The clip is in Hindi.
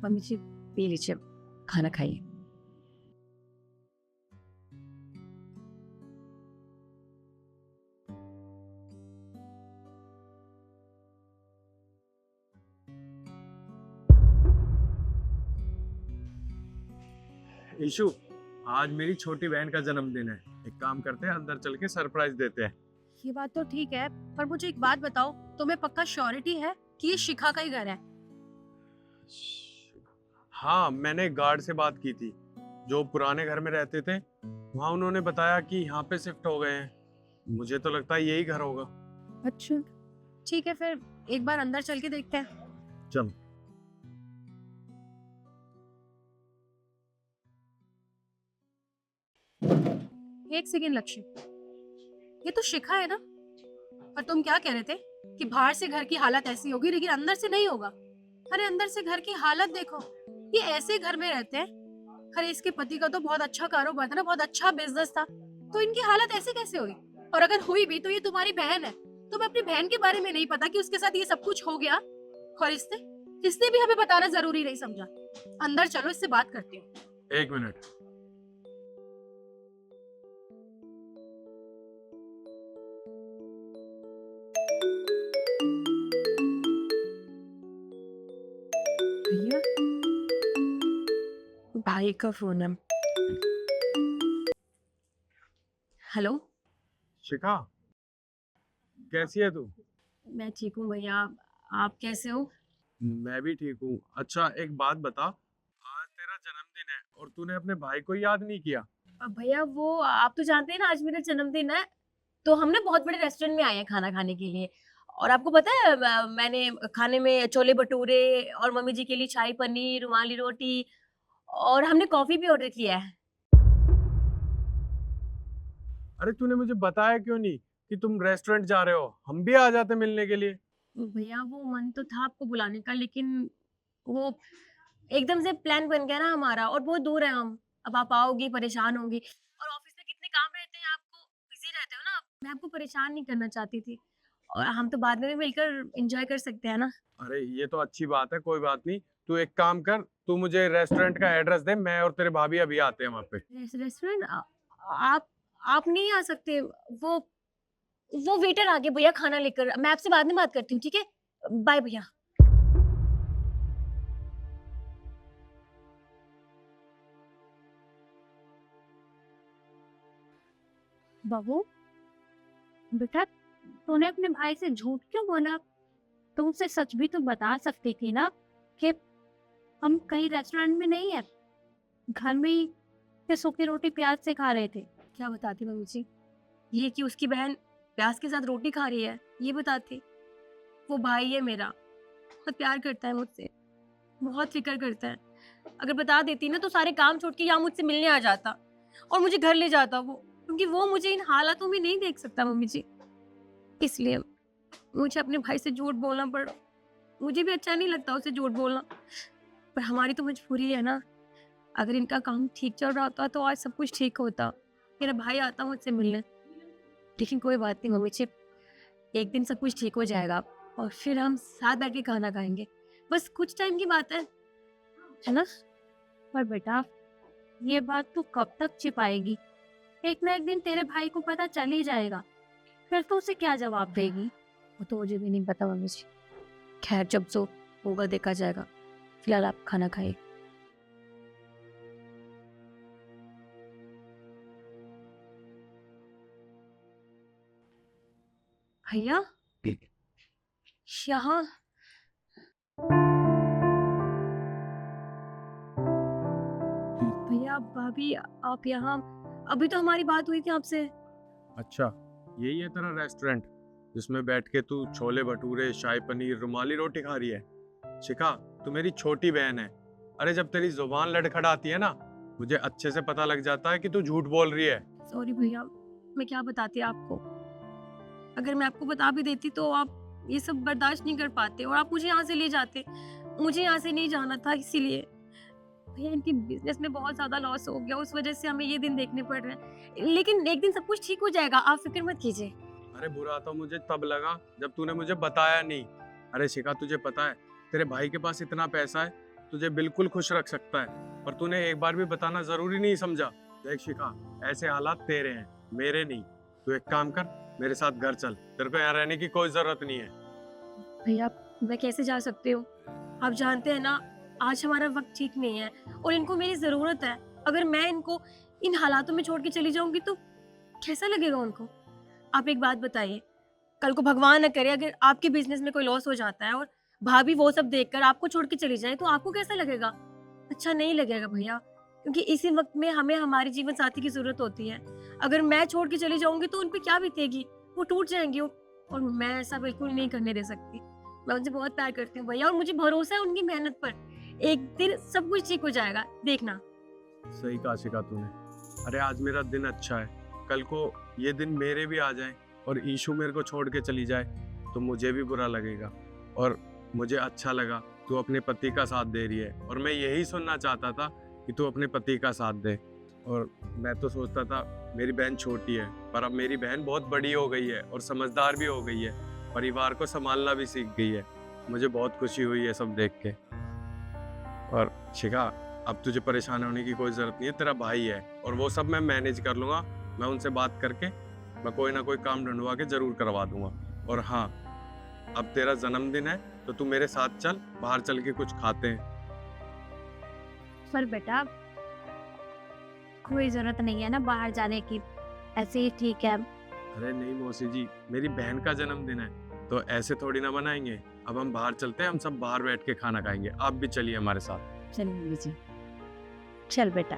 मम्मी जी पी लीजिए, खाना खाइए। ईशु, आज मेरी छोटी बहन का जन्मदिन है। एक काम करते हैं, अंदर चल के सरप्राइज देते हैं। ये बात तो ठीक है, पर मुझे एक बात बताओ, तुम्हें पक्का श्योरिटी है कि ये शिखा का ही घर है? हाँ, मैंने गार्ड से बात की थी जो पुराने घर में रहते थे। वहाँ उन्होंने बताया कि यहाँ पे शिफ्ट हो गए हैं। मुझे तो लगता है यही घर होगा। अच्छा, ठीक है, फिर एक बार अंदर चल के देखते हैं। चल। एक सेकेंड लक्ष्य, ये तो शिखा है ना? पर तुम क्या कह रहे थे कि बाहर से घर की हालत ऐसी होगी लेकिन अंदर से नहीं होगा? अरे अंदर से घर की हालत देखो, ये ऐसे घर में रहते हैं। अरे इसके पति का तो बहुत अच्छा कारोबार था ना, बहुत अच्छा बिजनेस था, तो इनकी हालत ऐसे कैसे हुई? और अगर हुई भी तो ये तुम्हारी बहन है, तुम्हें अपनी बहन के बारे में नहीं पता कि उसके साथ ये सब कुछ हो गया? और इसने भी हमें बताना जरूरी नहीं समझा। अंदर चलो, इससे बात करती हूँ। एक मिनट। भैया, भाई का फोन है। हेलो। शिखा, कैसी है तू? मैं ठीक हूँ भैया, आप कैसे हो? मैं भी ठीक हूँ। अच्छा, एक बात बता, आज तेरा जन्मदिन है और तूने अपने भाई को याद नहीं किया? अब भैया वो आप तो जानते हैं ना, आज मेरा जन्मदिन है, तो हमने बहुत बड़े रेस्टोरेंट में आए हैं खाना खाने के लिए। और आपको पता है मैंने खाने में छोले भटूरे और मम्मी जी के लिए शाही पनीर, रुमाली रोटी और हमने कॉफी भी ऑर्डर किया है। अरे तूने मुझे बताया क्यों नहीं कि तुम रेस्टोरेंट जा रहे हो? हम भी आ जाते मिलने के लिए। भैया वो मन तो था आपको बुलाने का, लेकिन वो एकदम से प्लान बन गया ना हमारा, और बहुत दूर है हम। अब आप आओगी परेशान होंगी, और ऑफिस में कितने काम रहते हैं, आपको बिजी रहते हो ना आप। मैं आपको परेशान नहीं करना चाहती थी, और हम तो बाद में भी मिलकर एंजॉय कर सकते हैं ना। अरे ये तो अच्छी बात है, कोई बात नहीं। तू एक काम कर, तू मुझे रेस्टोरेंट का एड्रेस दे, मैं और तेरे भाभी अभी आते हैं वहाँ पे। रेस्टोरेंट आप आप नहीं आ सकते। वो वेटर आ गया भैया खाना लेकर, मैं आपसे बाद में बात करती हूँ, ठीक है? बाय भैया। बहू, बेटा तूने अपने भाई से झूठ क्यों बोला? तुम उसे सच भी तो बता सकती थी ना कि हम कहीं रेस्टोरेंट में नहीं है, घर में ही के सूखी रोटी प्याज से खा रहे थे। क्या बताती मम्मी जी? ये कि उसकी बहन प्याज के साथ रोटी खा रही है, ये बताती। वो भाई है मेरा, बहुत प्यार करता है मुझसे, बहुत फिक्र करता है। अगर बता देती ना तो सारे काम छोड़ के यहाँ मुझसे मिलने आ जाता और मुझे घर ले जाता वो, क्योंकि वो मुझे इन हालातों में नहीं देख सकता मम्मी जी। इसलिए मुझे अपने भाई से झूठ बोलना पड़ा। मुझे भी अच्छा नहीं लगता उसे झूठ बोलना, पर हमारी तो मजबूरी है ना। अगर इनका काम ठीक चल रहा होता तो आज सब कुछ ठीक होता, मेरा भाई आता मुझसे मिलने। लेकिन कोई बात नहीं मम्मी जी, एक दिन सब कुछ ठीक हो जाएगा और फिर हम साथ बैठ के खाना खाएंगे। बस कुछ टाइम की बात है ना? पर बेटा ये बात तू कब तक छिपाएगी? एक ना एक दिन तेरे भाई को पता चल ही जाएगा, फिर तो उसे क्या जवाब देगी? वो तो मुझे भी नहीं पता मम्मी जी। खैर जब जो होगा देखा जाएगा, फिलहाल आप खाना खाइए। भैया यहाँ भैया भाभी आप यहाँ, अभी तो हमारी बात हुई थी आपसे। अच्छा, यही है तेरा रेस्टोरेंट जिसमें बैठ के तू छोले भटूरे, शाही पनीर, रुमाली रोटी खा रही है? शिखा, तू मेरी छोटी बहन है। अरे जब तेरी जुबान लड़खड़ाती है ना, मुझे अच्छे से पता लग जाता है कि तू झूठ बोल रही है। सॉरी भैया, मैं क्या बताती आपको? अगर मैं आपको बता भी देती तो आप ये सब बर्दाश्त नहीं कर पाते और आप मुझे यहाँ से ले जाते। मुझे यहाँ से नहीं जाना था, इसीलिए। भैया इनकी बिजनेस में बहुत ज्यादा लॉस हो गया, उस वजह से हमें ये दिन देखने पड़ रहे हैं, लेकिन एक दिन सब कुछ ठीक हो जाएगा, आप फिक्र मत कीजिए। अरे बुरा तो मुझे तब लगा जब तूने मुझे बताया नहीं। अरे शिखा, तुझे पता है तेरे भाई के पास इतना पैसा है तुझे बिल्कुल खुश रख सकता है, पर तूने एक बार भी बताना जरूरी नहीं समझा। देख शिखा, ऐसे हालात तेरे हैं, मेरे नहीं। तू एक काम कर, मेरे साथ घर चल, तेरे को यहाँ रहने की कोई जरूरत नहीं है। भैया मैं कैसे जा सकती हूँ? आप जानते हैं ना, आज हमारा वक्त ठीक नहीं है और इनको मेरी ज़रूरत है। अगर मैं इनको इन हालातों में छोड़ के चली जाऊंगी तो कैसा लगेगा उनको? आप एक बात बताइए, कल को भगवान न करे अगर आपके बिजनेस में कोई लॉस हो जाता है और भाभी वो सब देखकर आपको छोड़ के चली जाए तो आपको कैसा लगेगा? अच्छा नहीं लगेगा भैया, क्योंकि इसी वक्त में हमें हमारे जीवन साथी की जरूरत होती है। अगर मैं छोड़ के चली जाऊंगी तो उन पे क्या बीतेगी? वो टूट जाएंगी और मैं ऐसा बिल्कुल नहीं करने दे सकती। मैं उनसे बहुत प्यार करती हूँ भैया और मुझे भरोसा है उनकी मेहनत पर। एक दिन सब कुछ ठीक हो जाएगा, देखना। सही कहा शिखा तूने। अरे आज मेरा दिन अच्छा है, कल को ये दिन मेरे भी आ जाए और ईशु मेरे को छोड़ के चली जाए तो मुझे भी बुरा लगेगा। और मुझे अच्छा लगा तू अपने पति का साथ दे रही है, और मैं यही सुनना चाहता था कि तू अपने पति का साथ दे। और मैं तो सोचता था मेरी बहन छोटी है, पर अब मेरी बहन बहुत बड़ी हो गई है और समझदार भी हो गई है, परिवार को संभालना भी सीख गई है। मुझे बहुत खुशी हुई है सब देख के। और शिखा, अब तुझे परेशान होने की कोई जरूरत नहीं है, तेरा भाई है और वो सब मैं मैनेज कर लूँगा। मैं उनसे बात करके मैं कोई ना कोई काम ढूंढवा के जरूर करवा दूंगा। और हाँ, अब तेरा जन्मदिन है तो तू मेरे साथ चल, बाहर चल के कुछ खाते हैं। पर बेटा कोई जरूरत नहीं है ना बाहर जाने की, ऐसे ही ठीक है। अरे नहीं मौसी जी, मेरी बहन का जन्मदिन है तो ऐसे थोड़ी ना बनाएंगे। अब हम बाहर चलते हैं, हम सब बाहर बैठ के खाना खाएंगे। आप भी चलिए हमारे साथ। चलिए जी, चल बेटा।